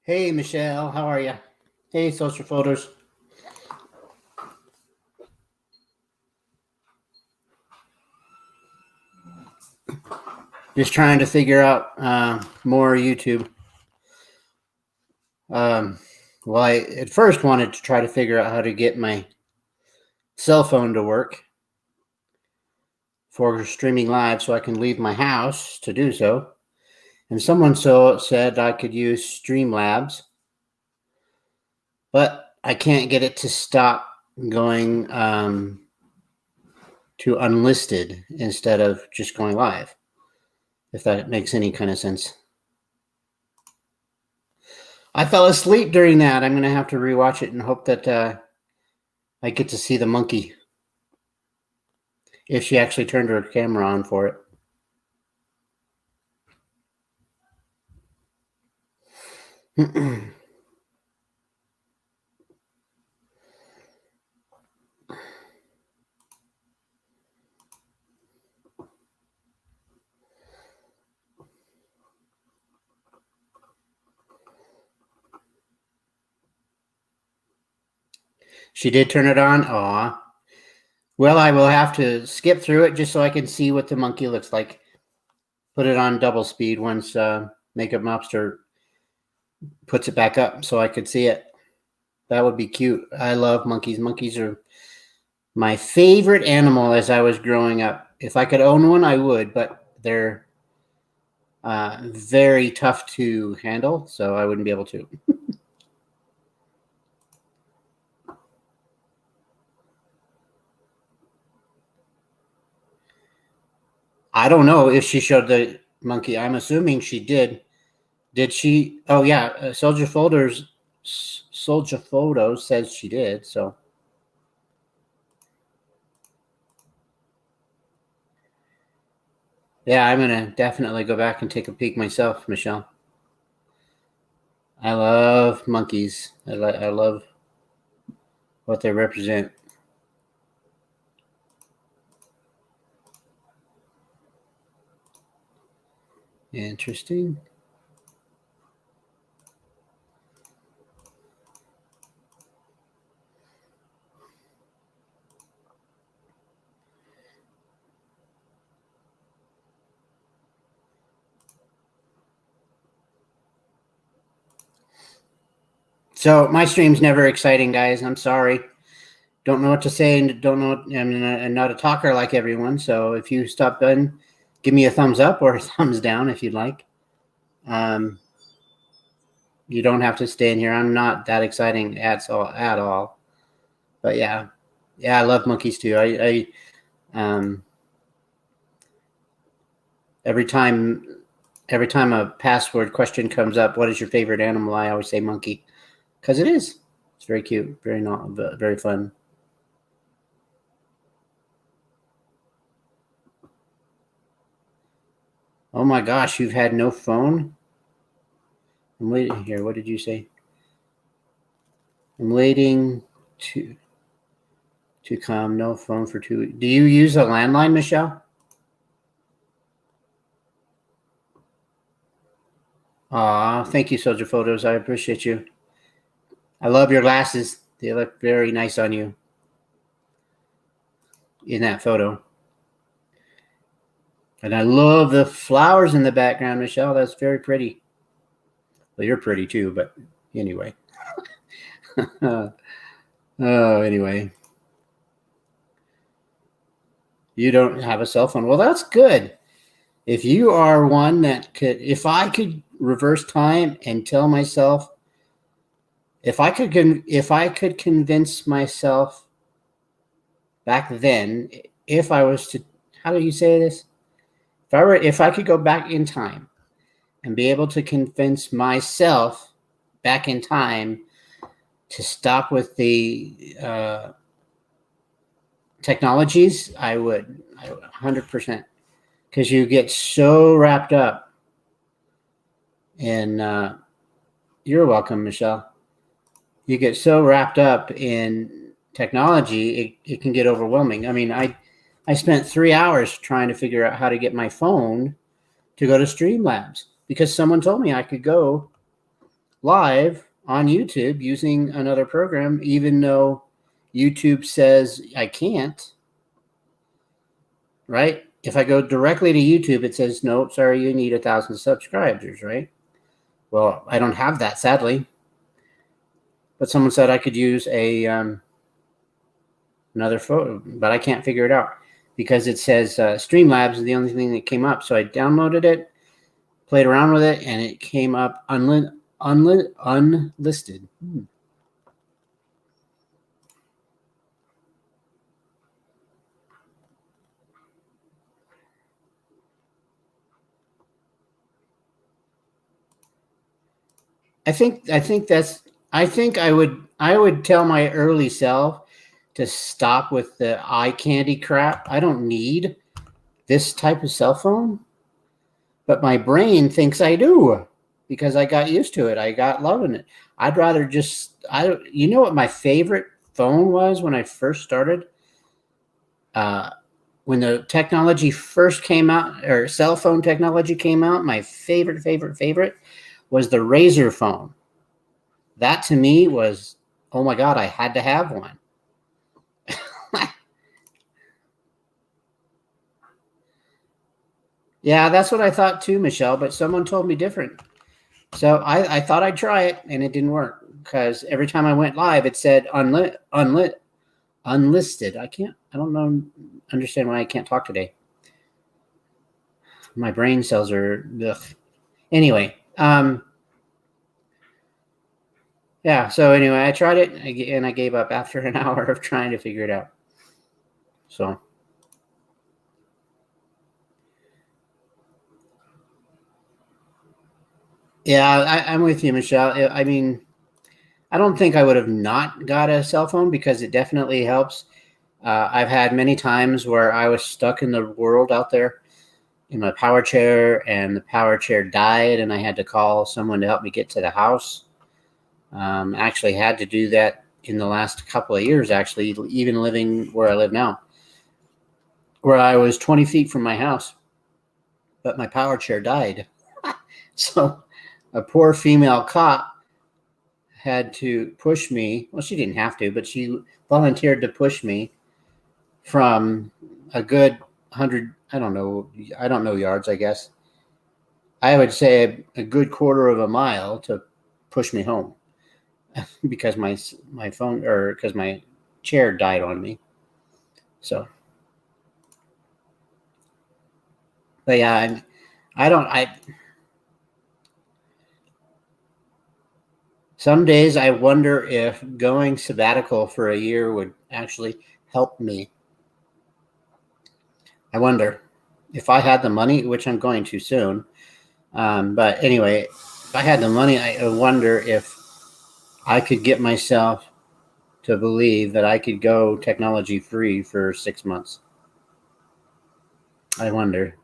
Hey, Michelle, how are you? Hey, Social Photos. Just trying to figure out more YouTube. Well, I at first wanted to try to figure out how to get my cell phone to work for streaming live so I can leave my house to do so. And someone said I could use Streamlabs, but I can't get it to stop going to unlisted instead of just going live, if that makes any kind of sense. I fell asleep during that. I'm going to have to rewatch it and hope that I get to see the monkey if she actually turned her camera on for it. She did turn it on? Aw. Well, I will have to skip through it just so I can see what the monkey looks like. Put it on double speed once Makeup Mobster puts it back up so I could see it. That would be cute. I love monkeys. Monkeys are my favorite animal as I was growing up. If I could own one, I would, but they're very tough to handle, so I wouldn't be able to. I don't know if she showed the monkey. I'm assuming she did. Did she? Oh yeah, Soldier Photos says she did. So yeah, I'm gonna definitely go back and take a peek myself, Michelle. I love monkeys. I love what they represent. Interesting. So my stream's never exciting, guys. I'm sorry. Don't know what to say and don't know. I'm not a talker like everyone. So if you stop in, give me a thumbs up or a thumbs down if you'd like. You don't have to stay in here. I'm not that exciting at all. But yeah, I love monkeys too. Every time a password question comes up, what is your favorite animal? I always say monkey because it is. It's very cute, very fun. Oh my gosh, you've had no phone? I'm waiting here. What did you say? I'm waiting to come. No phone for 2 weeks. Do you use a landline, Michelle? Aw, thank you, Soldier Photos. I appreciate you. I love your glasses. They look very nice on you in that photo. And I love the flowers in the background, Michelle. That's very pretty. Well, you're pretty too, but anyway. Anyway. You don't have a cell phone. Well, that's good. If you are one that could, if I could reverse time and tell myself, if I could convince myself back then, if I was to, how do you say this? If I could go back in time and be able to convince myself back in time to stop with the technologies, I would 100%, because you get so wrapped up in. You're welcome, Michelle. You get so wrapped up in technology, it can get overwhelming. I mean, I spent 3 hours trying to figure out how to get my phone to go to Streamlabs because someone told me I could go live on YouTube using another program, even though YouTube says I can't. Right? If I go directly to YouTube, it says, nope, sorry, you need 1,000 subscribers, right? Well, I don't have that, sadly. But someone said I could use a another photo, but I can't figure it out because it says Streamlabs is the only thing that came up. So I downloaded it, played around with it, and it came up unlisted. I think I would tell my early self to stop with the eye candy crap. I don't need this type of cell phone, but my brain thinks I do because I got used to it. I got loving it. I'd rather just you know what my favorite phone was when I first started? When the technology first came out, or cell phone technology came out, my favorite was the Razor phone. That to me was, oh my God, I had to have one. Yeah, that's what I thought too, Michelle, but someone told me different. So I thought I'd try it, and it didn't work because every time I went live, it said unlisted. I don't understand why I can't talk today. My brain cells are, ugh. Anyway, yeah, so anyway, I tried it, and I gave up after an hour of trying to figure it out. So. Yeah, I'm with you, Michelle. I mean, I don't think I would have not got a cell phone because it definitely helps. I've had many times where I was stuck in the world out there in my power chair, and the power chair died, and I had to call someone to help me get to the house. Actually had to do that in the last couple of years, actually, even living where I live now, where I was 20 feet from my house, but my power chair died. So a poor female cop had to push me. Well, she didn't have to, but she volunteered to push me from a good 100, I don't know yards, I guess. I would say a good quarter of a mile to push me home because my phone, or because my chair died on me. So, but yeah, I don't, I, some days I wonder if going sabbatical for a year would actually help me. I wonder if I had the money, which I'm going to soon. But anyway, if I had the money, I wonder if I could get myself to believe that I could go technology free for 6 months. I wonder.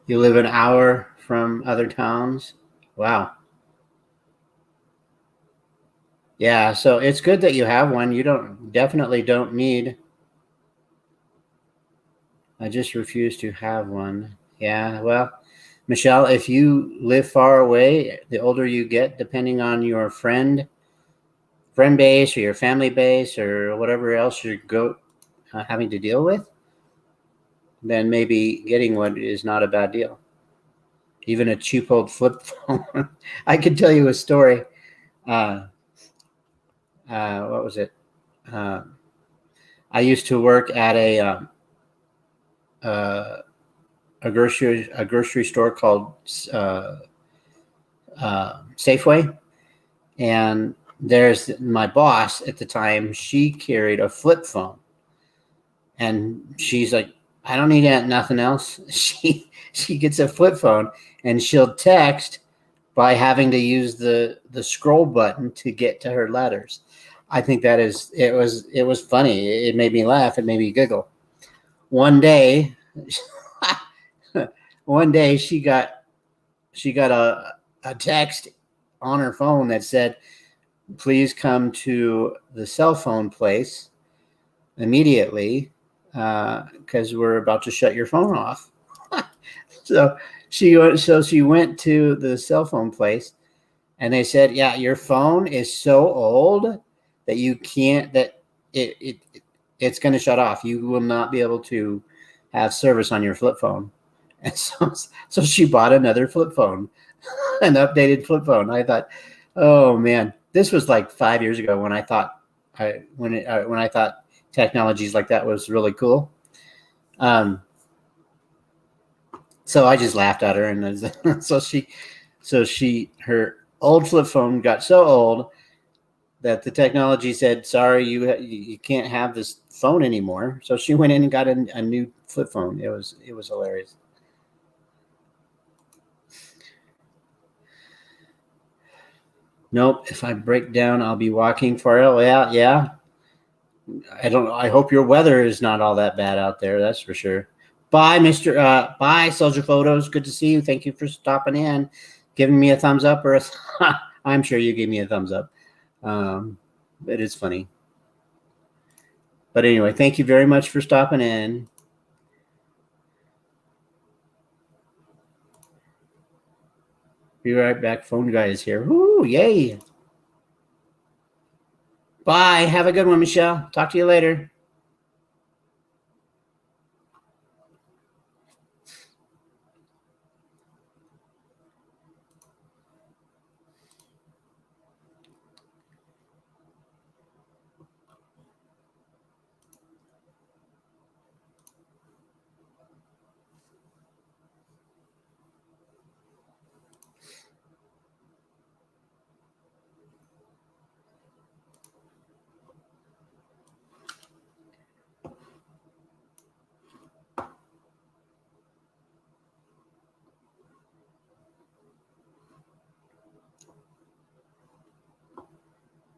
You live an hour from other towns? Wow. Yeah, so it's good that you have one. You definitely don't need. I just refuse to have one. Yeah, well, Michelle, if you live far away, the older you get, depending on your friend base or your family base or whatever else you're having to deal with, then maybe getting one is not a bad deal. Even a cheap old flip phone. I could tell you a story. Uh, what was it? Uh, I used to work at uh, a grocery store called uh, Safeway, and there's my boss at the time. She carried a flip phone, and she's like, "I don't need nothing else." She gets a flip phone, and she'll text by having to use the scroll button to get to her letters. I think it was funny. It made me laugh. It made me giggle. One day, one day she got a text on her phone that said, "Please come to the cell phone place immediately because we're about to shut your phone off." So she went to the cell phone place, and they said, "Yeah, your phone is so old that you can't that it's going to shut off. You will not be able to have service on your flip phone." And so she bought another flip phone, an updated flip phone. I thought, oh man, this was like 5 years ago when I thought when I thought technologies like that was really cool. Um, so I just laughed at her, and her old flip phone got so old that the technology said, "Sorry, you can't have this phone anymore." So she went in and got a new flip phone. It was hilarious. Nope. If I break down, I'll be walking for it. Yeah, yeah. I don't. I hope your weather is not all that bad out there. That's for sure. Bye, Mister. Bye, Soldier Photos. Good to see you. Thank you for stopping in, giving me a thumbs up or a. I'm sure you gave me a thumbs up. Um, it is funny. But anyway, thank you very much for stopping in. Be right back. Phone guy is here. Woo, yay. Bye. Have a good one, Michelle. Talk to you later.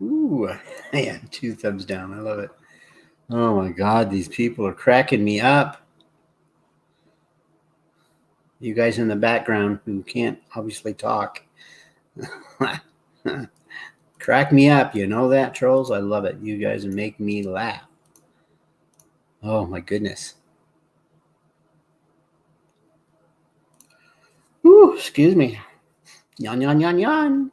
Ooh, yeah, two thumbs down. I love it. Oh my God, these people are cracking me up. You guys in the background who can't obviously talk. Crack me up. You know that, trolls? I love it. You guys make me laugh. Oh my goodness. Ooh, excuse me. Yan, yan, yan, yan.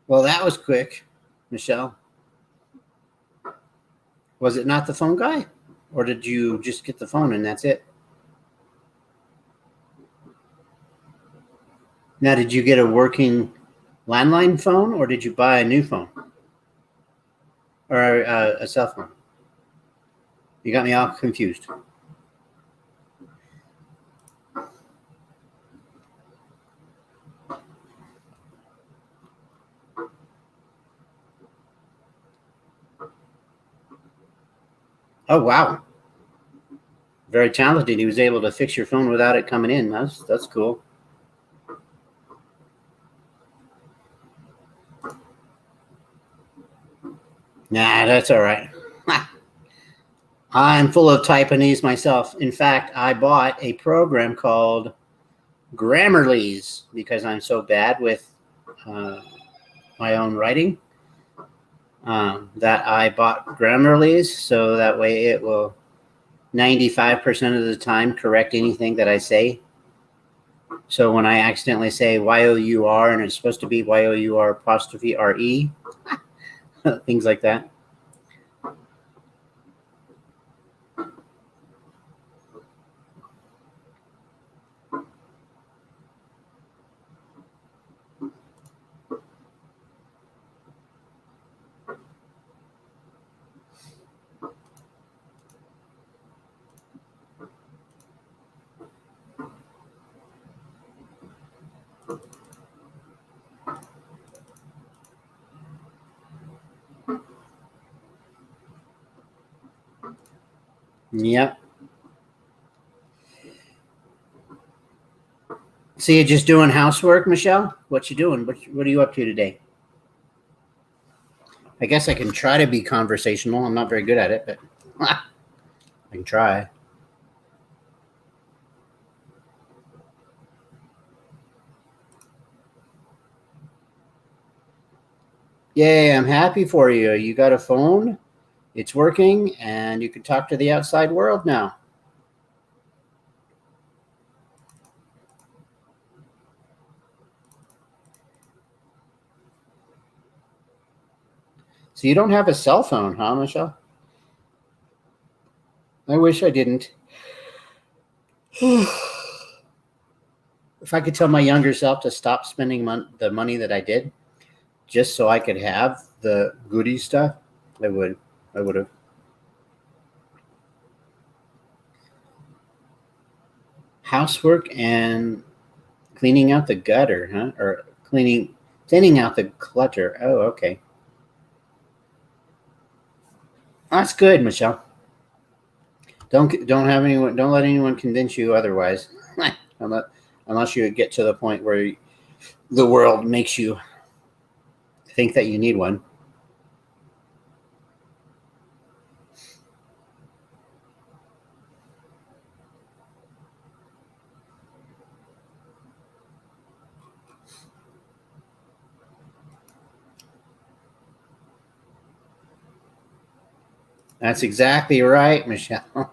Well, that was quick, Michelle. Was it not the phone guy? Or did you just get the phone and that's it? Now, did you get a working landline phone or did you buy a new phone or a cell phone? You got me all confused. Oh, wow. Very talented. He was able to fix your phone without it coming in. That's cool. Nah, that's all right. I'm full of Taiwanese myself. In fact, I bought a program called Grammarly's because I'm so bad with my own writing that I bought Grammarly's so that way it will 95% of the time correct anything that I say. So when I accidentally say Y-O-U-R and it's supposed to be Y-O-U-R apostrophe R-E, things like that. Yep. So you're just doing housework, Michelle? What you doing? What are you up to today? I guess I can try to be conversational. I'm not very good at it, but I can try. Yay, I'm happy for you. You got a phone, it's working, and you can talk to the outside world now. So you don't have a cell phone, huh, Michelle? I wish I didn't. If I could tell my younger self to stop spending the money that I did just so I could have the goodie stuff, I would have. Housework and cleaning out the gutter, huh? Or thinning out the clutter. Oh, okay. That's good, Michelle. Don't let anyone convince you otherwise. Unless you get to the point where the world makes you think that you need one. That's exactly right, Michelle.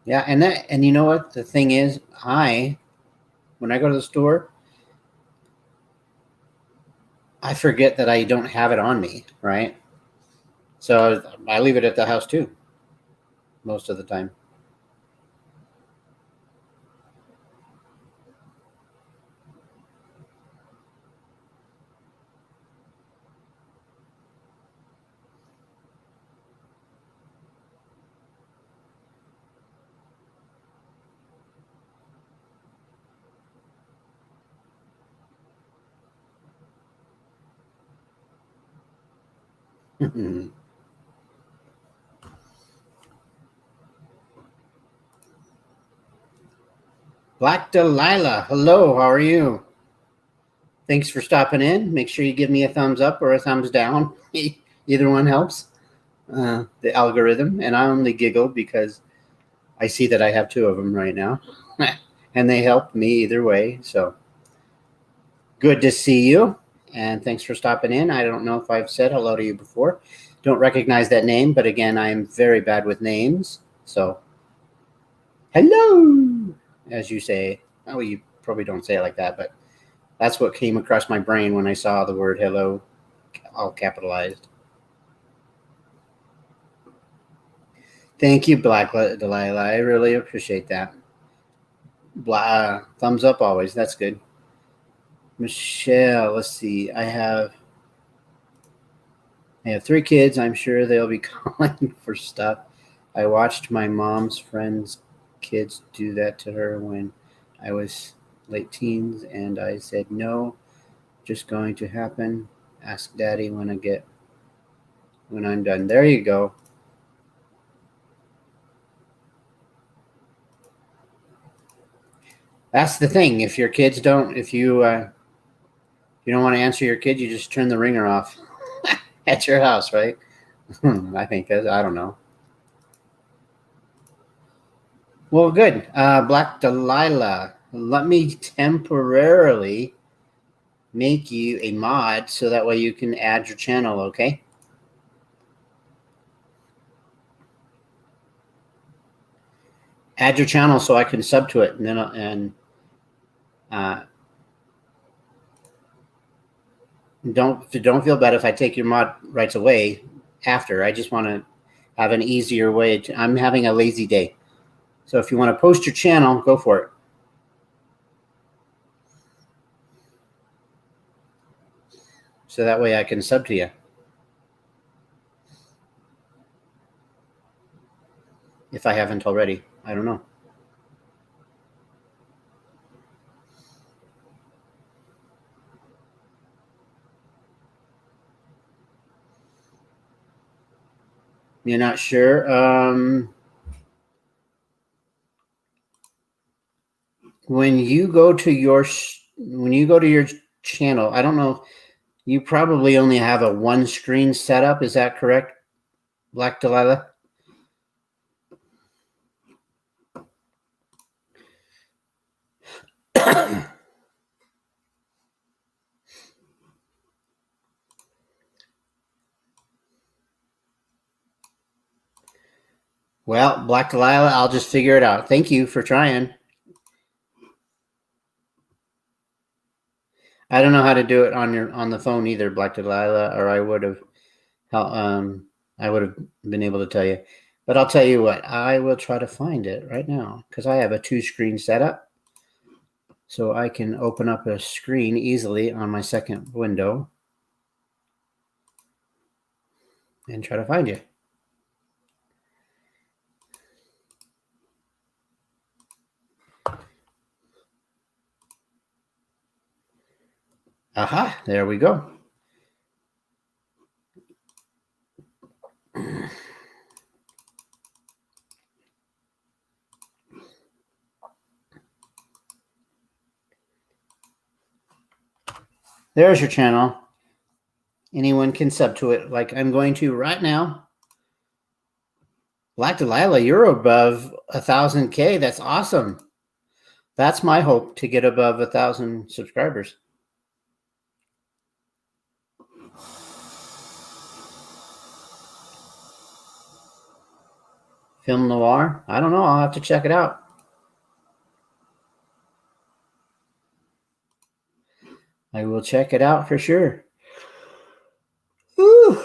Yeah, and you know what? The thing is, when I go to the store, I forget that I don't have it on me, right? So I leave it at the house too, most of the time. Black Delilah, hello, how are you? Thanks for stopping in. Make sure you give me a thumbs up or a thumbs down. Either one helps the algorithm. And I only giggle because I see that I have two of them right now. And they help me either way. So good to see you. And thanks for stopping in. I don't know if I've said hello to you before. Don't recognize that name. But again, I'm very bad with names. So hello, as you say. Oh, you probably don't say it like that, but that's what came across my brain when I saw the word hello, all capitalized. Thank you, Black Delilah. I really appreciate that. Thumbs up always. That's good. Michelle, let's see. I have 3 kids. I'm sure they'll be calling for stuff. I watched my mom's friends' kids do that to her when I was late teens, and I said, no, just going to happen. Ask daddy when I'm done. There you go. That's the thing. If your kids don't, if you don't want to answer your kid, you just turn the ringer off at your house, right? I think I don't know. Well, good. Black Delilah, let me temporarily make you a mod so that way you can add your channel, okay? Add your channel so I can sub to it, and then don't feel bad if I take your mod rights away after. I just want to have an easier way. I'm having a lazy day. So if you want to post your channel, go for it. So that way I can sub to you. If I haven't already. I don't know. You're not sure? When you go to your channel, I don't know, you probably only have a one screen setup. Is that correct, Black Delilah? Well, Black Delilah, I'll just figure it out. Thank you for trying. I don't know how to do it on the phone either, Black Delilah, or I would have been able to tell you. But I'll tell you what, I will try to find it right now because I have a 2-screen setup. So I can open up a screen easily on my second window and try to find you. Aha, there we go. There's your channel. Anyone can sub to it like I'm going to right now. Black Delilah, you're above 1,000K. That's awesome. That's my hope, to get above 1,000 subscribers. Film Noir? I don't know. I'll have to check it out. I will check it out for sure. Whew.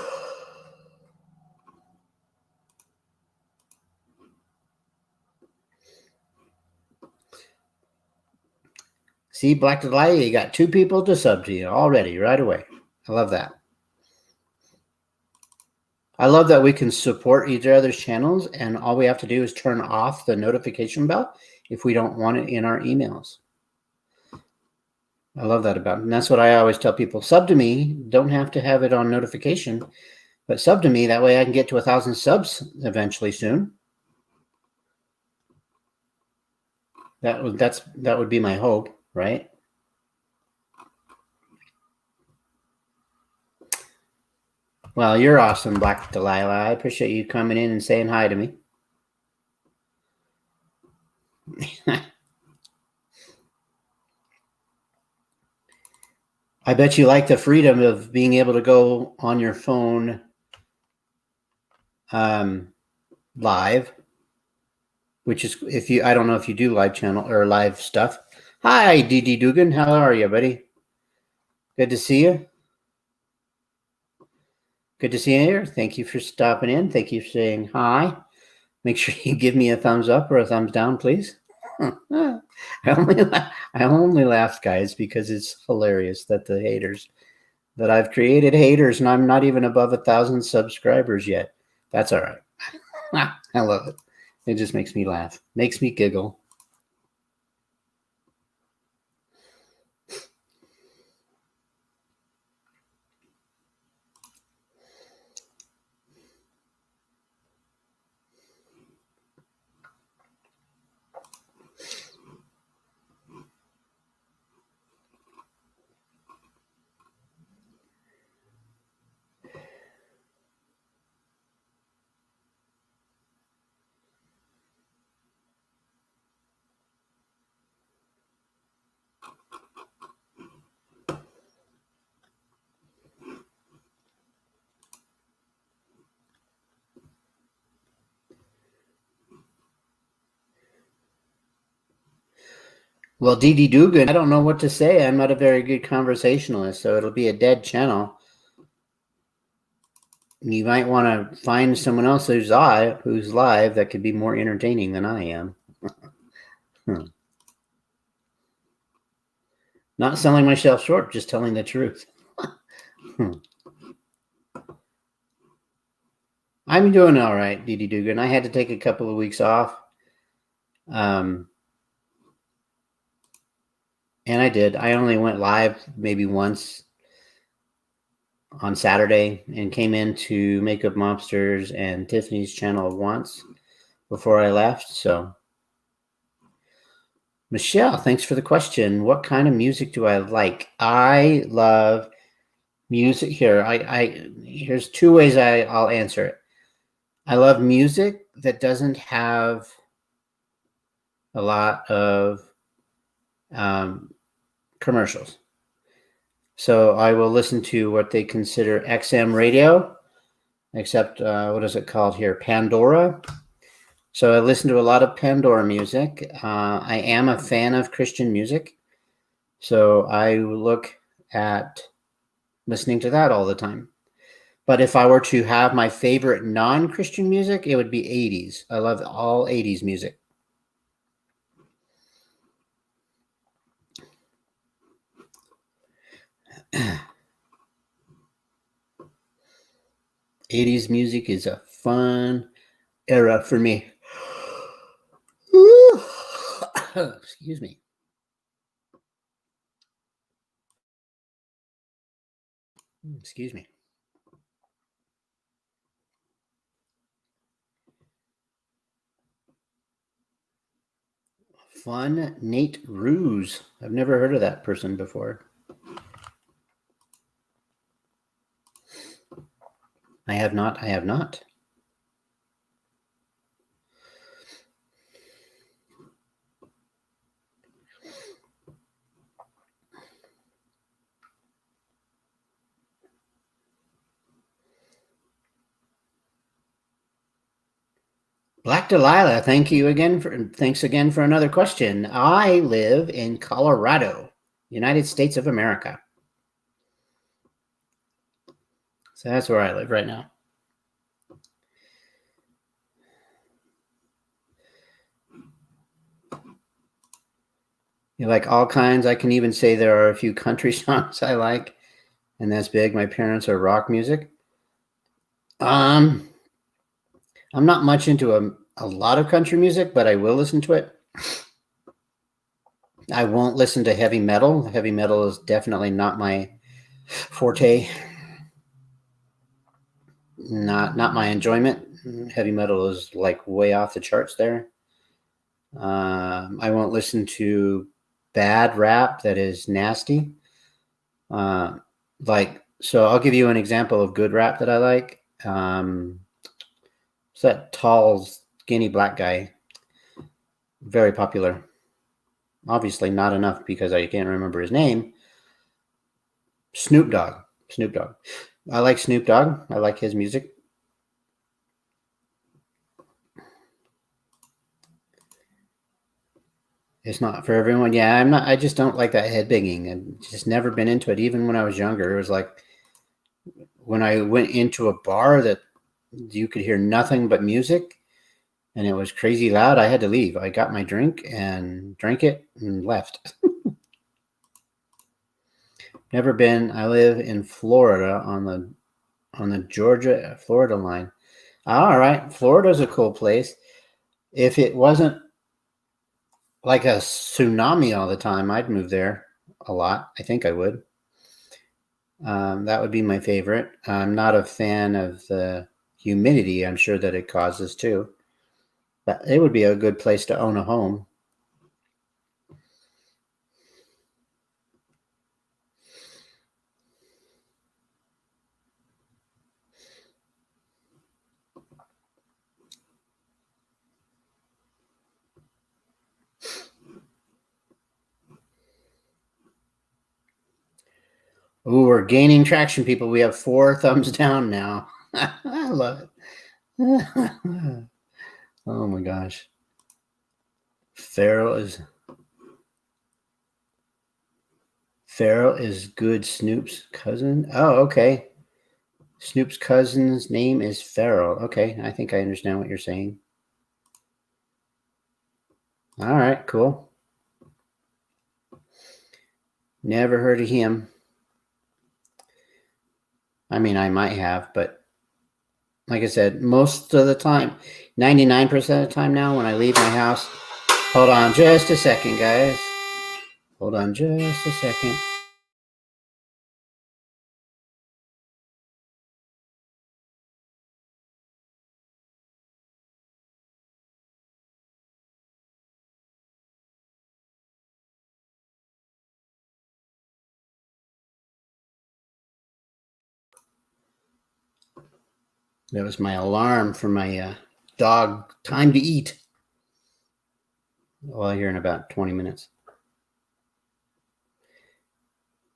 See, Black Delilah, you got 2 people to sub to you already, right away. I love that. I love that we can support each other's channels, and all we have to do is turn off the notification bell if we don't want it in our emails. I love that about it. And that's what I always tell people. Sub to me. Don't have to have it on notification, but sub to me. That way I can get to 1,000 subs eventually soon. That would be my hope, right? Well, you're awesome, Black Delilah. I appreciate you coming in and saying hi to me. I bet you like the freedom of being able to go on your phone live, which is, I don't know if you do live channel or live stuff. Hi, DD Dugan. How are you, buddy? Good to see you. Good to see you here. Thank you for stopping in. Thank you for saying hi. Make sure you give me a thumbs up or a thumbs down, please. I only laugh, guys, because it's hilarious that I've created haters and I'm not even above 1,000 subscribers yet. That's all right. I love it. It just makes me laugh, makes me giggle. Well, Dee Dee Dugan, I don't know what to say. I'm not a very good conversationalist, so it'll be a dead channel. You might want to find someone else who's live that could be more entertaining than I am. Not selling myself short, just telling the truth. I'm doing all right, Dee Dee Dugan. I had to take a couple of weeks off. And I did. I only went live maybe once on Saturday and came into Makeup Mobsters and Tiffany's channel once before I left. So, Michelle, thanks for the question. What kind of music do I like? I love music. Here's two ways I'll answer it. I love music that doesn't have a lot of commercials. So I will listen to what they consider XM radio, except what is it called here? Pandora. So I listen to a lot of Pandora music. I am a fan of Christian music. So I look at listening to that all the time. But if I were to have my favorite non-Christian music, it would be 80s. I love all 80s music. '80s music is a fun era for me. Excuse me. Excuse me. Fun Nate Ruse. I've never heard of that person before. I have not. Black Delilah, thanks again for another question. I live in Colorado, United States of America. So that's where I live right now. You like all kinds. I can even say there are a few country songs I like, and that's big. My parents are rock music. I'm not much into a lot of country music, but I will listen to it. I won't listen to heavy metal. Heavy metal is definitely not my forte. Not my enjoyment. Heavy metal is like way off the charts there. I won't listen to bad rap that is nasty. So I'll give you an example of good rap that I like. It's that tall, skinny black guy. Very popular. Obviously not enough because I can't remember his name. Snoop Dogg. I like Snoop Dogg. I like his music. It's not for everyone. Yeah, I just don't like that headbanging. I've just never been into it. Even when I was younger, it was like when I went into a bar that you could hear nothing but music. and it was crazy loud. I had to leave. I got my drink and drank it and left. Never been. I live in Florida on the Georgia Florida line. All right, Florida's a cool place. If it wasn't like a tsunami all the time, I'd move there a lot. I think I would. That would be my favorite. I'm not a fan of the humidity. I'm sure that it causes too. But it would be a good place to own a home. Ooh, we're gaining traction, people. We have 4 thumbs down now. I love it. Oh my gosh. Farrell is good Snoop's cousin. Oh, okay. Snoop's cousin's name is Farrell. Okay, I think I understand what you're saying. All right, cool. Never heard of him. I mean, I might have, but like I said, most of the time, 99% of the time now when I leave my house, hold on just a second, guys. Hold on just a second. That was my alarm for my dog time to eat. Well, here in about 20 minutes.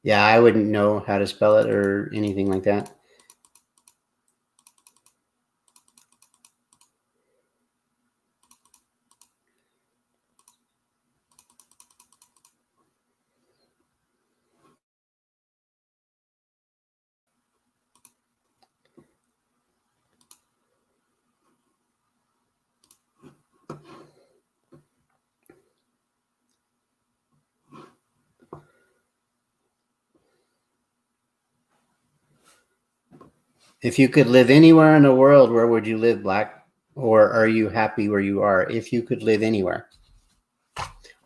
Yeah, I wouldn't know how to spell it or anything like that. If you could live anywhere in the world, where would you live, Black? Or are you happy where you are? If you could live anywhere.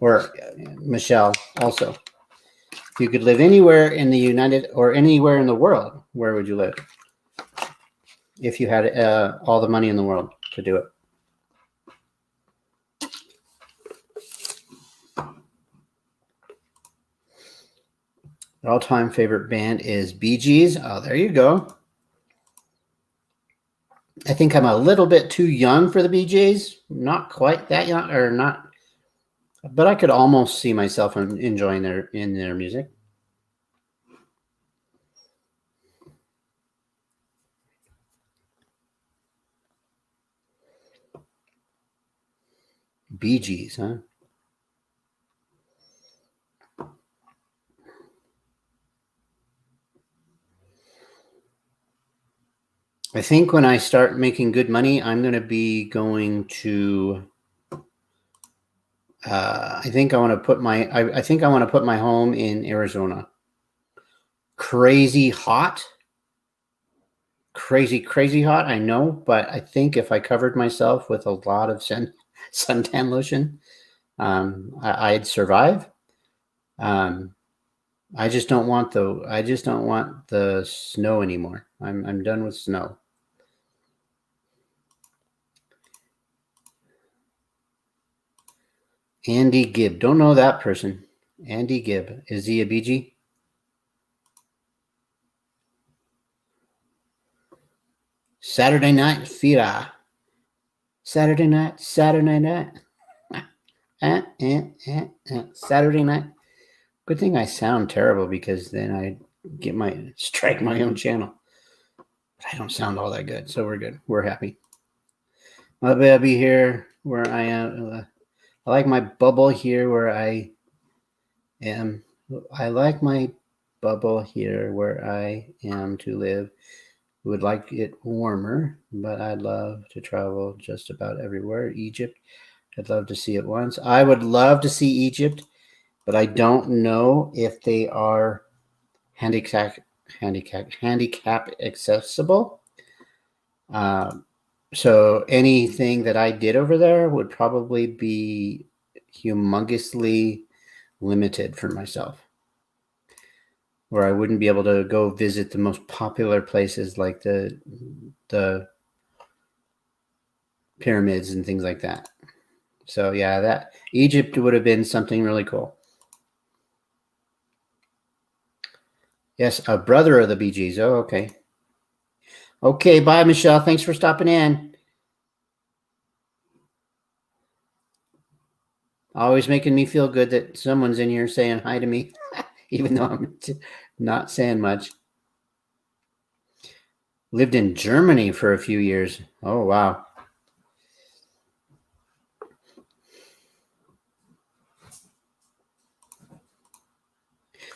Or Michelle, also. If you could live anywhere in the United or anywhere in the world, where would you live? If you had all the money in the world to do it. All-time favorite band is Bee Gees. Oh, there you go. I think I'm a little bit too young for the Bee Gees. Not quite that young, or not, but I could almost see myself enjoying their music. Bee Gees, huh? I think when I start making good money, I'm going to be going to. I think I want to put my. I think I want to put my home in Arizona. Crazy hot. Crazy hot. I know, but I think if I covered myself with a lot of suntan lotion, I'd survive. I just don't want the snow anymore. I'm done with snow. Andy Gibb. Don't know that person. Andy Gibb. Is he a BG? Saturday Night Fever. Saturday night. Saturday night. Good thing I sound terrible, because then I strike my own channel. But I don't sound all that good, so we're good. We're happy. My baby here where I am. I like my bubble here where I am. I like my bubble here where I am to live would like it warmer, but I'd love to travel just about everywhere. Egypt, I'd love to see it once. I would love to see Egypt, but I don't know if they are handicap accessible. So anything that I did over there would probably be humongously limited for myself, where I wouldn't be able to go visit the most popular places like the pyramids and things like that. So yeah, that Egypt would have been something really cool. Yes, a brother of the Bee Gees. Oh, okay. Okay, bye, Michelle. Thanks for stopping in. Always making me feel good that someone's in here saying hi to me, even though I'm not saying much. Lived in Germany for a few years. Oh, wow.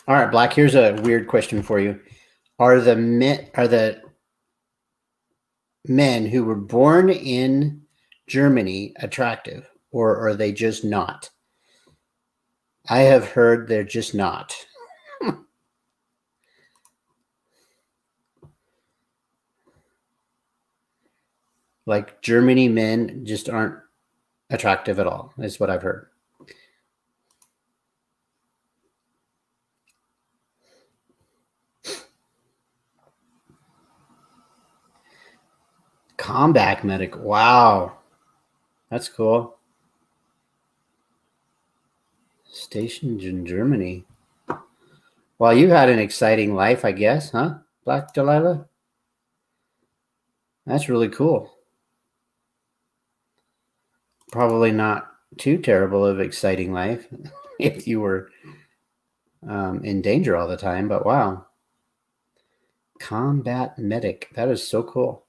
All right, Black, here's a weird question for you. Are the men who were born in Germany attractive, or are they just not? I have heard they're just not. Like Germany men just aren't attractive at all, is what I've heard. Combat medic. Wow. That's cool. Stationed in Germany. Well, you had an exciting life, I guess, huh, Black Delilah? That's really cool. Probably not too terrible of exciting life if you were in danger all the time, but wow. Combat medic. That is so cool.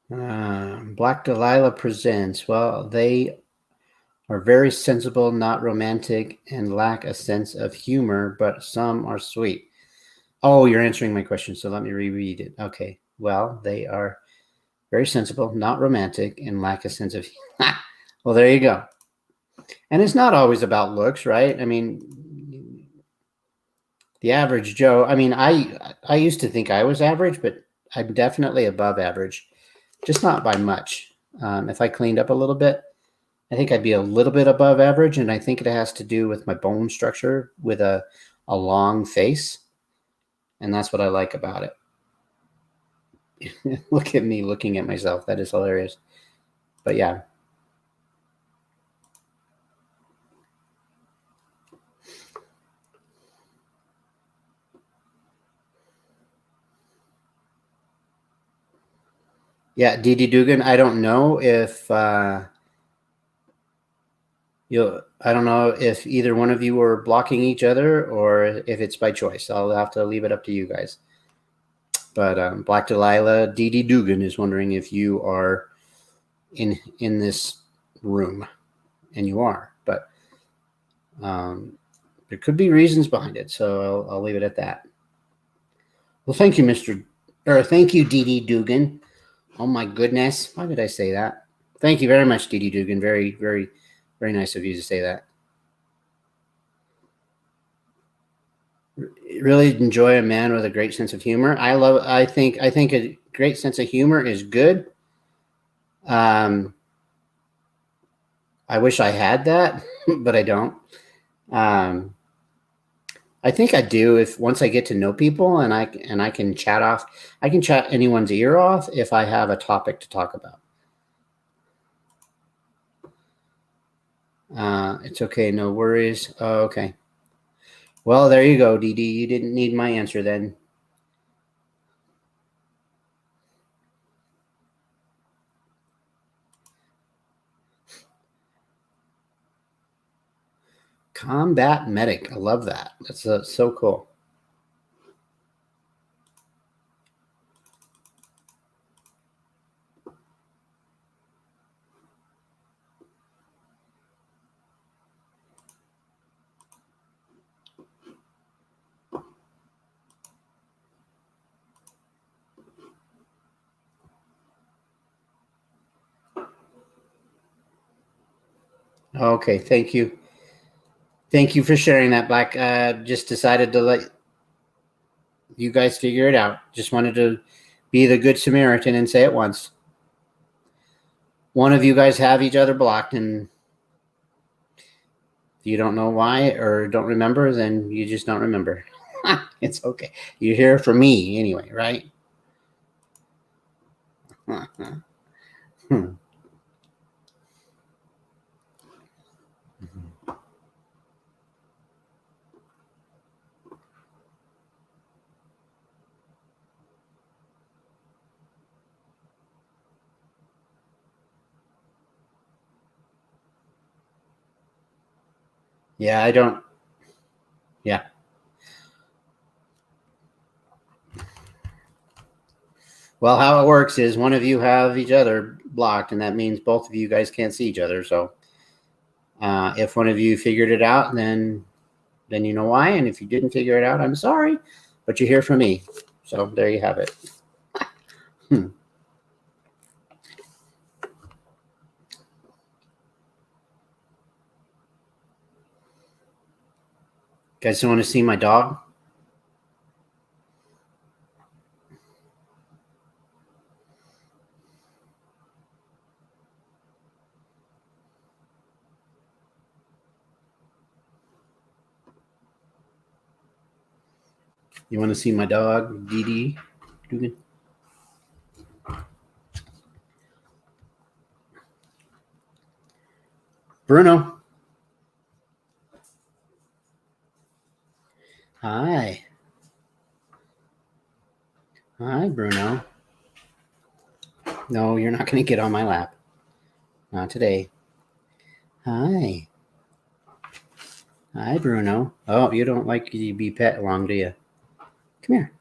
Black Delilah presents. Well, they are very sensible, not romantic, and lack a sense of humor, but some are sweet. Oh, you're answering my question, so let me reread it. Okay. Well, they are very sensible, not romantic, and lack a sense of well, there you go. And it's not always about looks, right? I mean, the average Joe, I mean, I used to think I was average, but I'm definitely above average, just not by much. If I cleaned up a little bit, I think I'd be a little bit above average, and I think it has to do with my bone structure with a long face, and that's what I like about it. Look at me looking at myself. That is hilarious. But yeah. Yeah, Dee Dugan, I don't know if I don't know if either one of you are blocking each other or if it's by choice. I'll have to leave it up to you guys. But Black Delilah, Dee Dugan is wondering if you are in this room, and you are. But there could be reasons behind it, so I'll leave it at that. Well, thank you, thank you, Dee Dugan. Oh my goodness, why did I say that? Thank you very much, Dee Dugan. Very, very, very nice of you to say that. Really enjoy a man with a great sense of humor. I think a great sense of humor is good. I wish I had that, but I don't. I think I do if once I get to know people and I can I can chat anyone's ear off if I have a topic to talk about. It's okay, no worries. Oh, okay. Well, there you go, Dee Dee. You didn't need my answer then. Combat medic. I love that. That's so cool. Okay, thank you. Thank you for sharing that, Black. Just decided to let you guys figure it out. Just wanted to be the good Samaritan and say it once. One of you guys have each other blocked, and if you don't know why or don't remember, then you just don't remember. It's okay. You're here for me anyway, right? Yeah, I don't. Yeah. Well, how it works is one of you have each other blocked, and that means both of you guys can't see each other. So, if one of you figured it out, then you know why. And if you didn't figure it out, I'm sorry, but you're here for me. So there you have it. Guys, want to see my dog? You want to see my dog, Dee Dee Dugan? Bruno. Hi. Hi, Bruno. No, you're not going to get on my lap. Not today. Hi. Hi, Bruno. Oh, you don't like to be pet long, do you? Come here.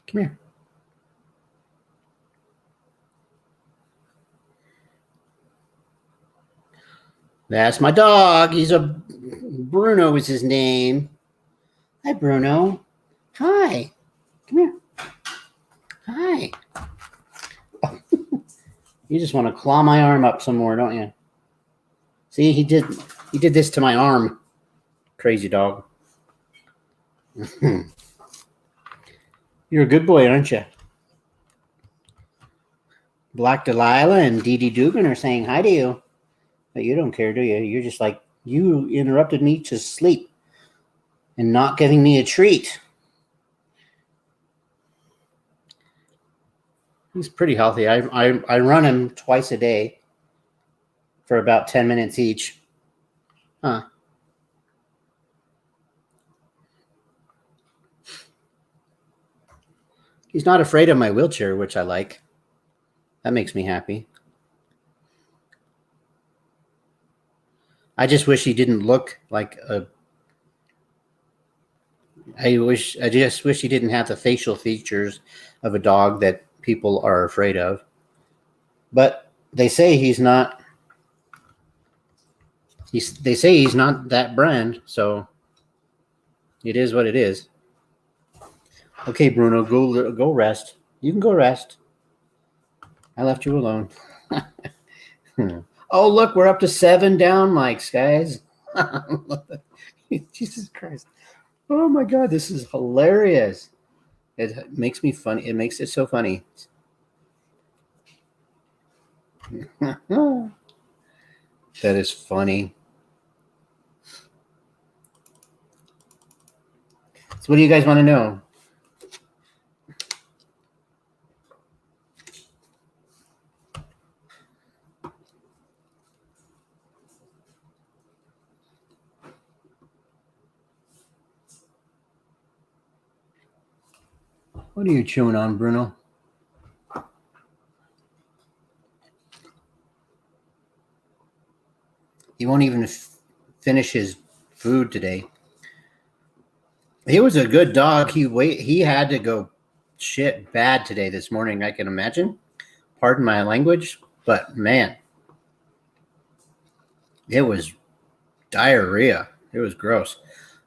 Come here. That's my dog. Bruno is his name. Hi, Bruno. Hi. Come here. Hi. Oh. You just want to claw my arm up some more, don't you? See, he did this to my arm. Crazy dog. You're a good boy, aren't you? Black Delilah and Dee Dee Dugan are saying hi to you. But you don't care, do you? You're just like, you interrupted me to sleep and not giving me a treat. He's pretty healthy. I run him twice a day for about 10 minutes each. Huh. He's not afraid of my wheelchair, which I like. That makes me happy. I just wish he didn't look like a. I just wish he didn't have the facial features of a dog that people are afraid of. But they say he's not. They say he's not that brand, so it is what it is. Okay, Bruno, go rest. You can go rest. I left you alone. Oh, look, we're up to 7 down mics, guys. Jesus Christ. Oh my God, this is hilarious. It makes me funny. It makes it so funny. That is funny. So what do you guys want to know? What are you chewing on, Bruno? He won't even finish his food today. He was a good dog. He had to go shit bad today this morning, I can imagine. Pardon my language, but man, it was diarrhea. It was gross.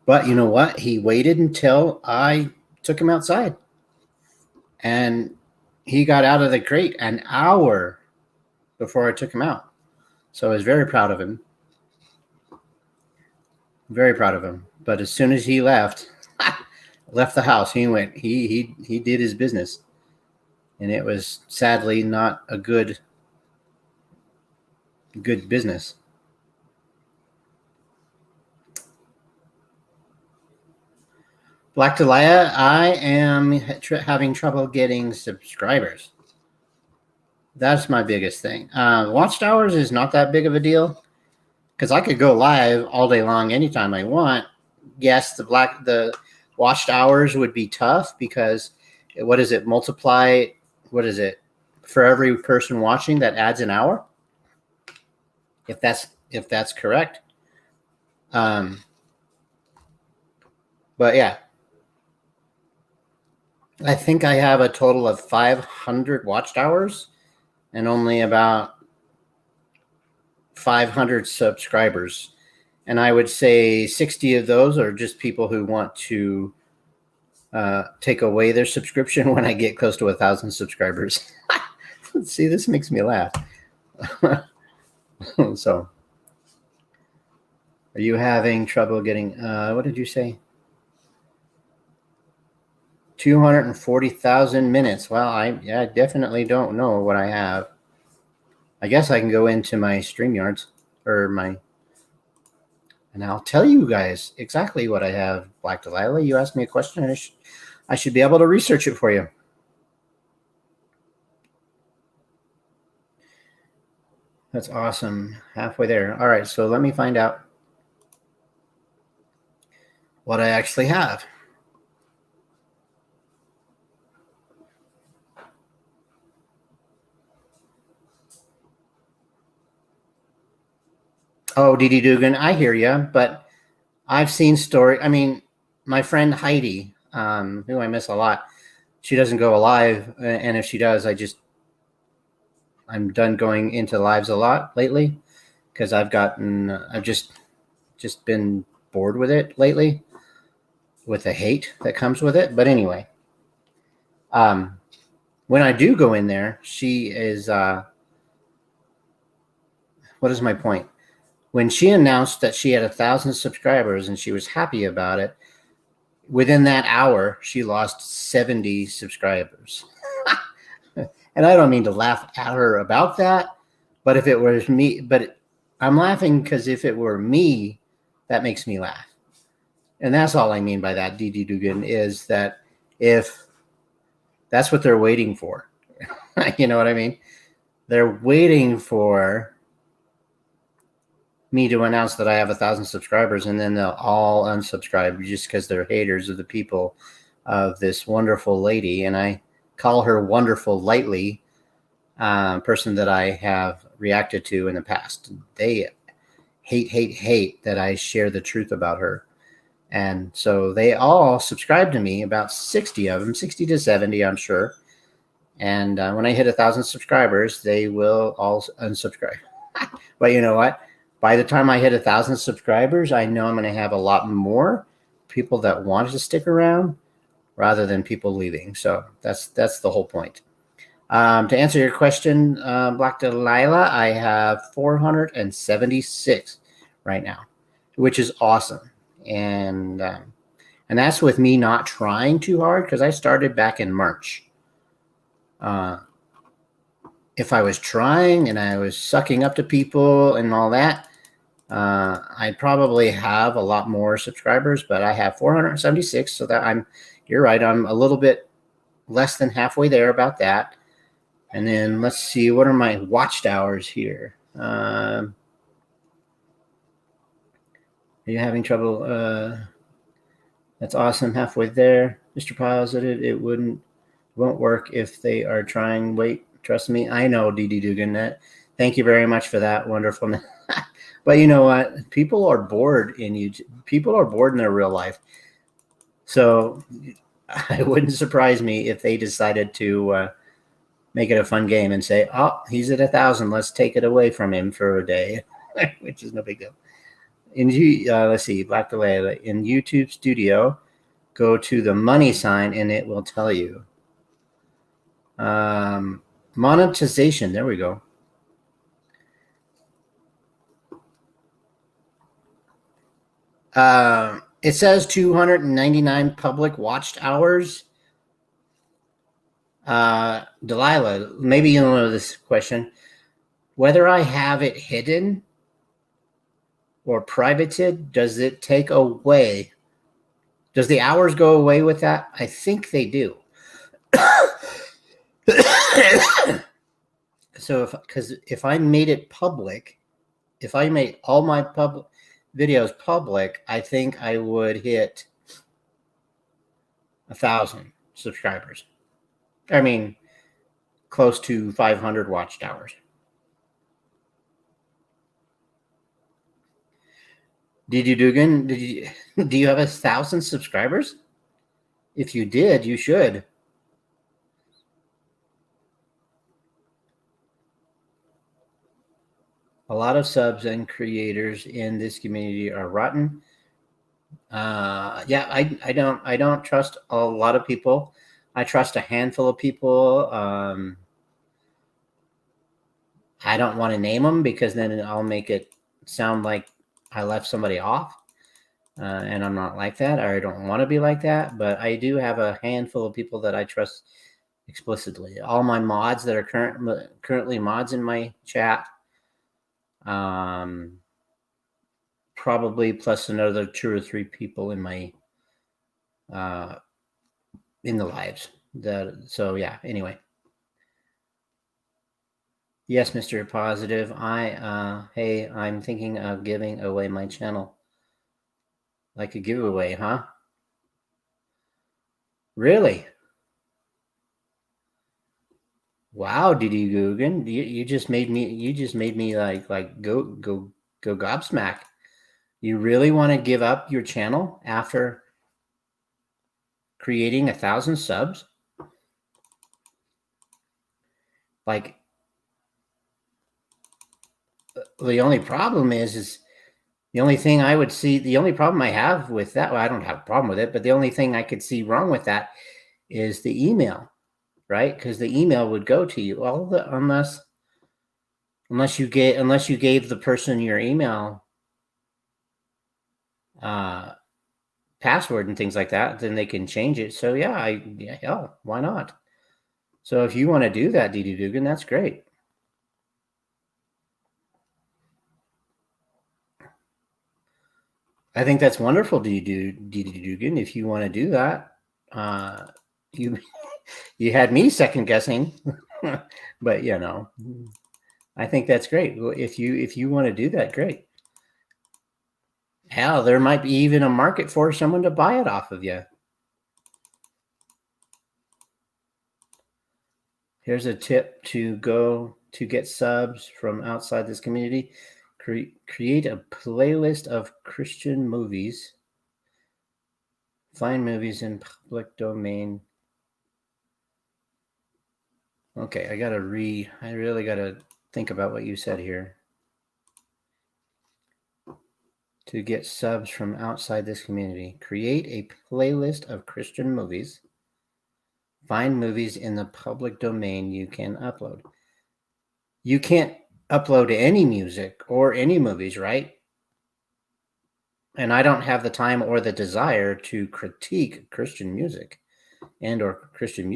But you know what? He waited until I took him outside. And he got out of the crate an hour before I took him out. So I was very proud of him. Very proud of him. But as soon as he left the house, he went. He did his business, and it was sadly not a good business. Black Delia, I am having trouble getting subscribers. That's my biggest thing. Watch hours is not that big of a deal because I could go live all day long anytime I want. Yes, the watched hours would be tough because what is it? Multiply, what is it? For every person watching, that adds an hour. If that's correct. But yeah, I think I have a total of 500 watched hours and only about 500 subscribers. And I would say 60 of those are just people who want to take away their subscription when I get close to 1,000 subscribers. See, this makes me laugh. So, are you having trouble getting, what did you say? 240,000 minutes. Well, I definitely don't know what I have. I guess I can go into my StreamYards and I'll tell you guys exactly what I have. Black Delilah, you asked me a question, and I should be able to research it for you. That's awesome. Halfway there. All right, so let me find out what I actually have. Oh, Dee Dugan, I hear you, but I've seen story. I mean, my friend Heidi, who I miss a lot, she doesn't go live, and if she does, I'm done going into lives a lot lately because I've just been bored with it lately, with the hate that comes with it. But anyway, when I do go in there, she is. What is my point? When she announced that she had 1,000 subscribers and she was happy about it, within that hour, she lost 70 subscribers. And I don't mean to laugh at her about that, but if it was me, I'm laughing because if it were me, that makes me laugh. And that's all I mean by that, Dee Dugan, is that if that's what they're waiting for, you know what I mean? They're waiting for me to announce that I have 1,000 subscribers, and then they'll all unsubscribe just because they're haters of the people of this wonderful lady. And I call her wonderful lightly, person that I have reacted to in the past. They hate that I share the truth about her. And so they all subscribe to me, about 60 of them, 60 to 70, I'm sure. And when I hit 1,000 subscribers, they will all unsubscribe. But you know what? By the time I hit 1,000 subscribers, I know I'm going to have a lot more people that wanted to stick around rather than people leaving. So that's the whole point. To answer your question, Black Delilah, I have 476 right now, which is awesome. And that's with me not trying too hard because I started back in March. If I was trying and I was sucking up to people and all that, I probably have a lot more subscribers, but I have 476. So that you're right. I'm a little bit less than halfway there about that. And then let's see, what are my watched hours here? Are you having trouble? That's awesome. Halfway there. Mr. Positive, it won't work if they are trying. Wait, trust me. I know, Dee Dugan. Thank you very much for that. Wonderful. But you know what? People are bored in YouTube. People are bored in their real life. So it wouldn't surprise me if they decided to make it a fun game and say, oh, he's at 1,000. Let's take it away from him for a day, which is no big deal. Let's see, Black Delay. In YouTube Studio, go to the money sign and it will tell you. Monetization. There we go. It says 299 public watched hours. Delilah, maybe you know this question. Whether I have it hidden or privated, does it take away? Does the hours go away with that? I think they do. So if I made it public, if I made all my public videos public, I think I would hit 1,000 subscribers. I mean, close to 500 watched hours. Did you, Dugan? Do you have 1,000 subscribers? If you did, you should. A lot of subs and creators in this community are rotten. Yeah, I don't trust a lot of people. I trust a handful of people. I don't want to name them because then I'll make it sound like I left somebody off. And I'm not like that, or I don't want to be like that. But I do have a handful of people that I trust explicitly. All my mods that are currently mods in my chat, probably plus another 2 or 3 people in my in the lives. So yeah. Anyway. Yes, Mr. Positive. Hey, I'm thinking of giving away my channel. Like a giveaway, huh? Really? Wow, Didi Guggen, you just made me like go gobsmack. You really want to give up your channel after creating 1,000 subs? Like, the only problem is the only thing I would see, the only problem I have with that, well, I don't have a problem with it, but the only thing I could see wrong with that is the email, right? Because the email would go to you unless you gave the person your email password and things like that, then they can change it. So yeah, hell, why not? So if you want to do that, Didi Dugan, that's great. I think that's wonderful, Didi Dugan. If you want to do that, you had me second guessing, but I think that's great. If you want to do that, great. Hell, there might be even a market for someone to buy it off of you. Here's a tip to get subs from outside this community. Create a playlist of Christian movies. Find movies in public domain. Okay, I really gotta think about what you said here. To get subs from outside this community. Create a playlist of Christian movies. Find movies in the public domain you can upload. You can't upload any music or any movies, right? And I don't have the time or the desire to critique Christian music and or Christian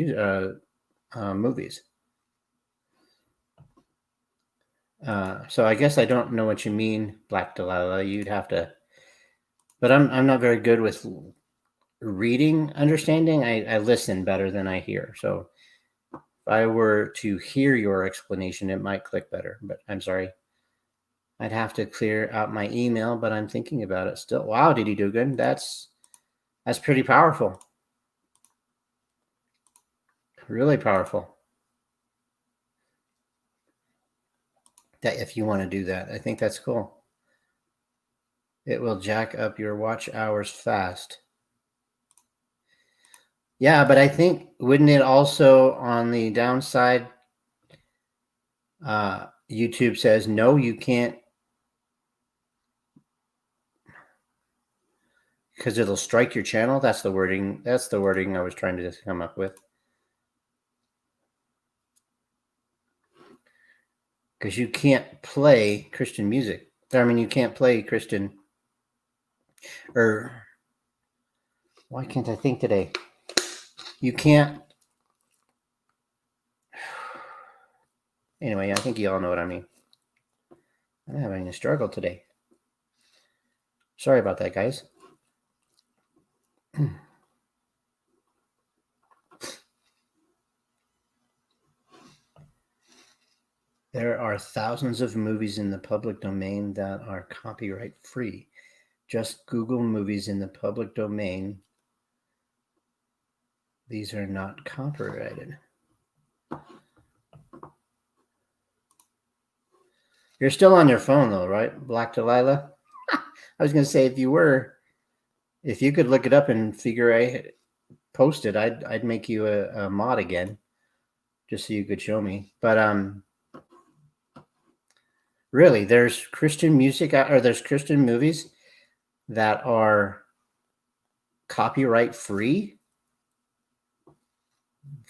movies. So I guess I don't know what you mean, Black Delilah. You'd have to, but I'm not very good with reading, understanding. I listen better than I hear. So if I were to hear your explanation, it might click better. But I'm sorry. I'd have to clear out my email, but I'm thinking about it still. Wow, Didi Dugan, that's pretty powerful. Really powerful. That if you want to do that, I think that's cool. It will jack up your watch hours fast. Yeah, but I think wouldn't it also on the downside? YouTube says no, you can't, because it'll strike your channel. That's the wording. That's the wording I was trying to come up with. Because you can't play Christian music. I mean, you can't play Christian Or why can't I think today? You can't. Anyway, I think you all know what I mean. I'm having a struggle today. Sorry about that, guys. There are thousands of movies in the public domain that are copyright free. Just Google movies in the public domain. These are not copyrighted. You're still on your phone though, right, Black Delilah? I was going to say, if you could look it up and figure I posted, I'd make you a mod again, just so you could show me. But really, there's Christian music or there's Christian movies that are copyright free.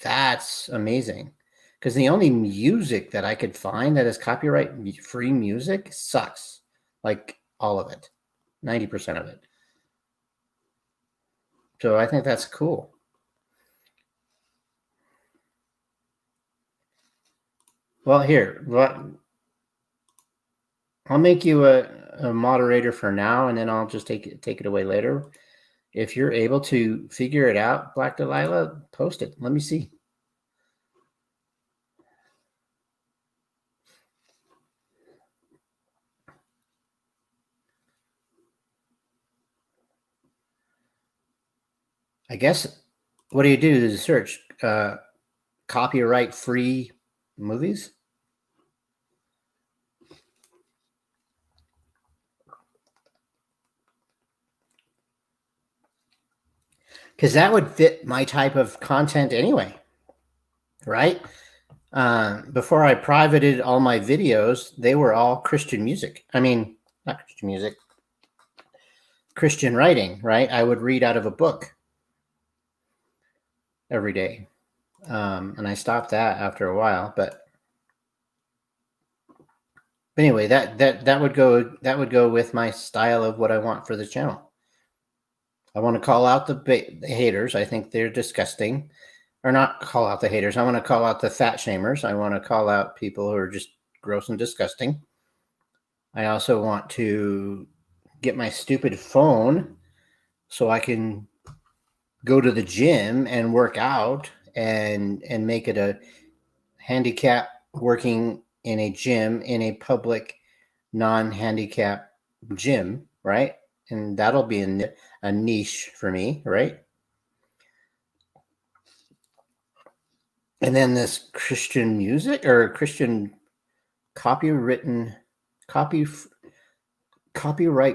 That's amazing. Because the only music that I could find that is copyright free music sucks. Like all of it, 90% of it. So I think that's cool. Well, here, I'll make you a moderator for now, and then I'll just take it away later. If you're able to figure it out, Black Delilah, post it. Let me see. I guess what do you do is search copyright free movies. Because that would fit my type of content anyway, right? Before I privated all my videos, they were all Christian music. I mean, not Christian music, Christian writing, right? I would read out of a book every day. And I stopped that after a while, but anyway, that would go with my style of what I want for the channel. I want to call out the haters. I think they're disgusting. Or not call out the haters. I want to call out the fat shamers. I want to call out people who are just gross and disgusting. I also want to get my stupid phone so I can go to the gym and work out and make it a handicap working in a gym, in a public non-handicap gym, right? And that'll be a niche for me, right? And then this Christian music or Christian copyright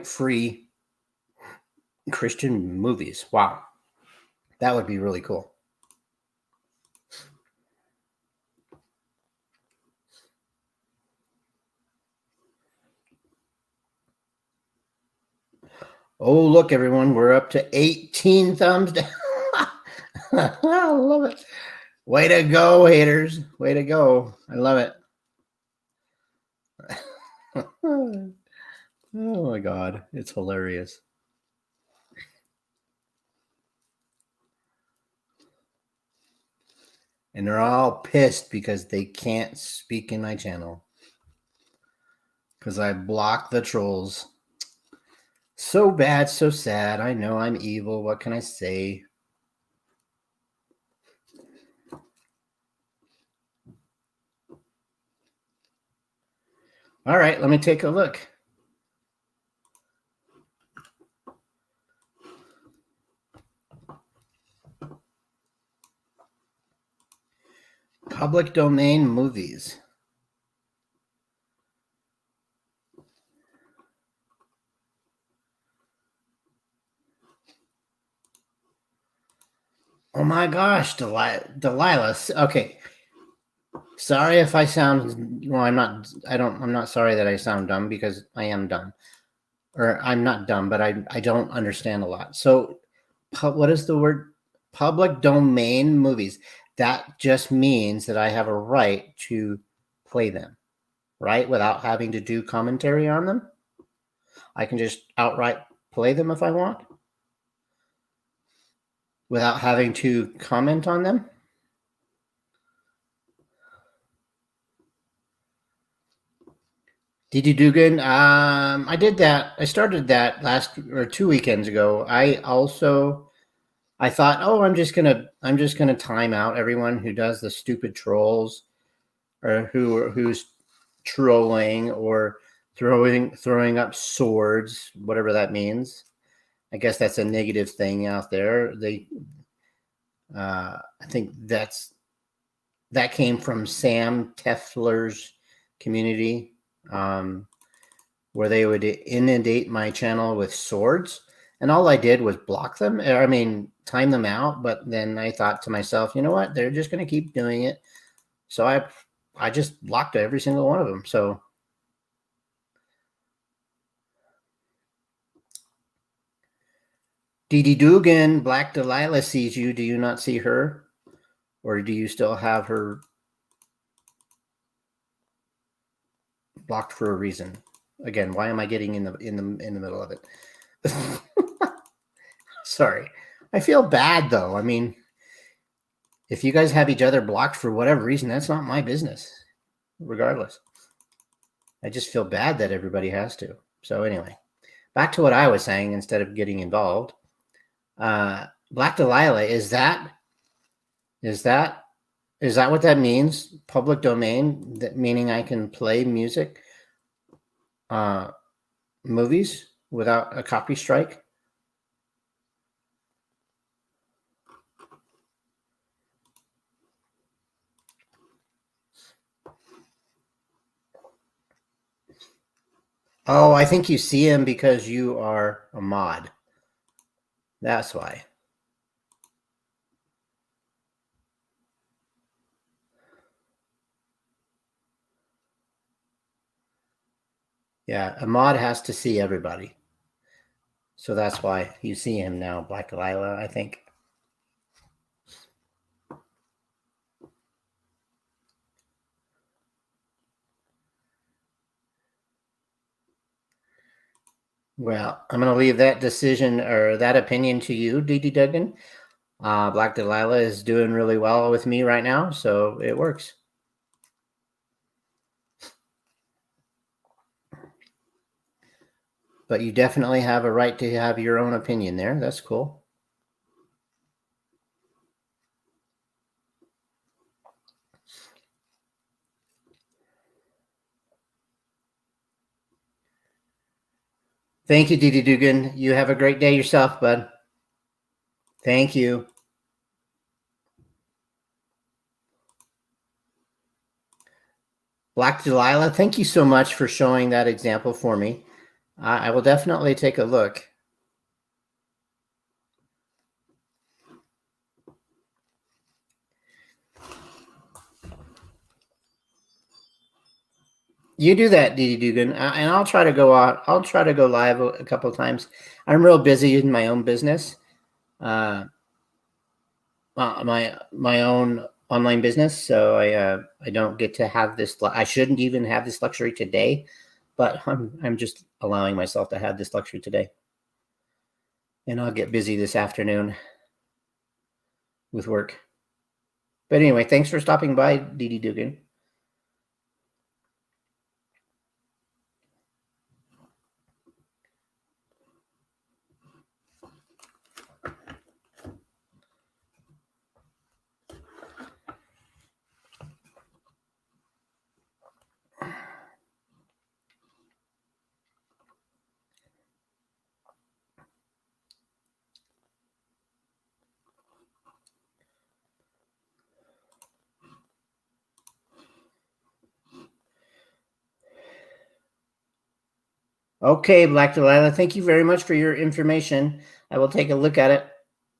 free Christian movies. Wow. That would be really cool. Oh, look, everyone, we're up to 18 thumbs down. I love it. Way to go, haters. Way to go. I love it. Oh my God. It's hilarious. And they're all pissed because they can't speak in my channel. Because I blocked the trolls. So bad, so sad. I know I'm evil. What can I say? All right, let me take a look. Public domain movies. Oh my gosh, Delilah. Okay. Sorry if I sound, well, I'm not sorry that I sound dumb because I am dumb. Or I'm not dumb, but I don't understand a lot. So what is the word? Public domain movies. That just means that I have a right to play them, right? Without having to do commentary on them. I can just outright play them if I want without having to comment on them. Didi Dugan, I did that. I started that last or 2 weekends ago. I thought, oh, I'm just gonna time out everyone who does the stupid trolls or who's trolling or throwing up swords, whatever that means. I guess that's a negative thing out there. I think that came from Sam Tefler's community, where they would inundate my channel with swords, and all I did was block them. I mean, time them out. But then I thought to myself, you know what? They're just going to keep doing it. So I just blocked every single one of them. So Didi Dugan, Black Delilah sees you. Do you not see her? Or do you still have her blocked for a reason? Again, why am I getting in the middle of it? Sorry. I feel bad though. I mean, if you guys have each other blocked for whatever reason, that's not my business. Regardless. I just feel bad that everybody has to. So anyway, back to what I was saying instead of getting involved. Black Delilah, is that what that means? Public domain, that meaning I can play music, movies without a copy strike? Oh, I think you see him because you are a mod. That's why. Yeah, a mod has to see everybody. So that's why you see him now, Black Delilah, I think. Well, I'm going to leave that decision or that opinion to you, Didi Duggan. Black Delilah is doing really well with me right now, so it works. But you definitely have a right to have your own opinion there. That's cool. Thank you, Didi Dugan. You have a great day yourself, bud. Thank you. Black Delilah, thank you so much for showing that example for me. I will definitely take a look. You do that, Didi Dugan, and I'll try to go out. I'll try to go live a couple of times. I'm real busy in my own business, my own online business, so I don't get to have this. I shouldn't even have this luxury today, but I'm just allowing myself to have this luxury today, and I'll get busy this afternoon with work. But anyway, thanks for stopping by, Didi Dugan. Okay, Black Delilah, thank you very much for your information. I will take a look at it,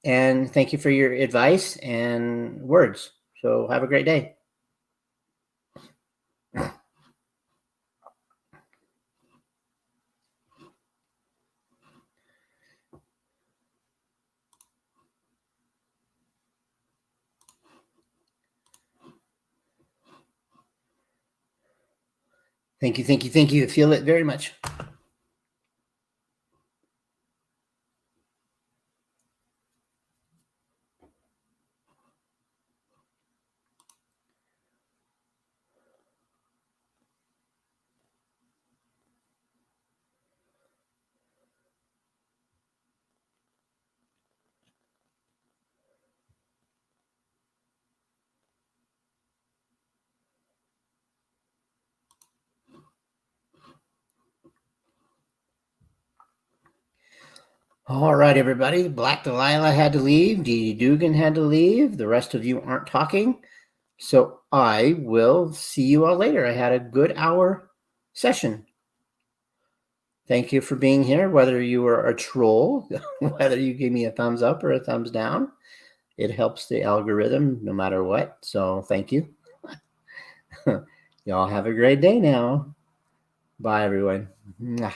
and thank you for your advice and words. So have a great day. Thank you, thank you, thank you. I feel it very much. All right, everybody. Black Delilah had to leave. Dee Dee Dugan had to leave. The rest of you aren't talking. So I will see you all later. I had a good hour session. Thank you for being here, whether you were a troll, whether you gave me a thumbs up or a thumbs down. It helps the algorithm no matter what. So thank you. Y'all have a great day now. Bye, everyone. Mwah.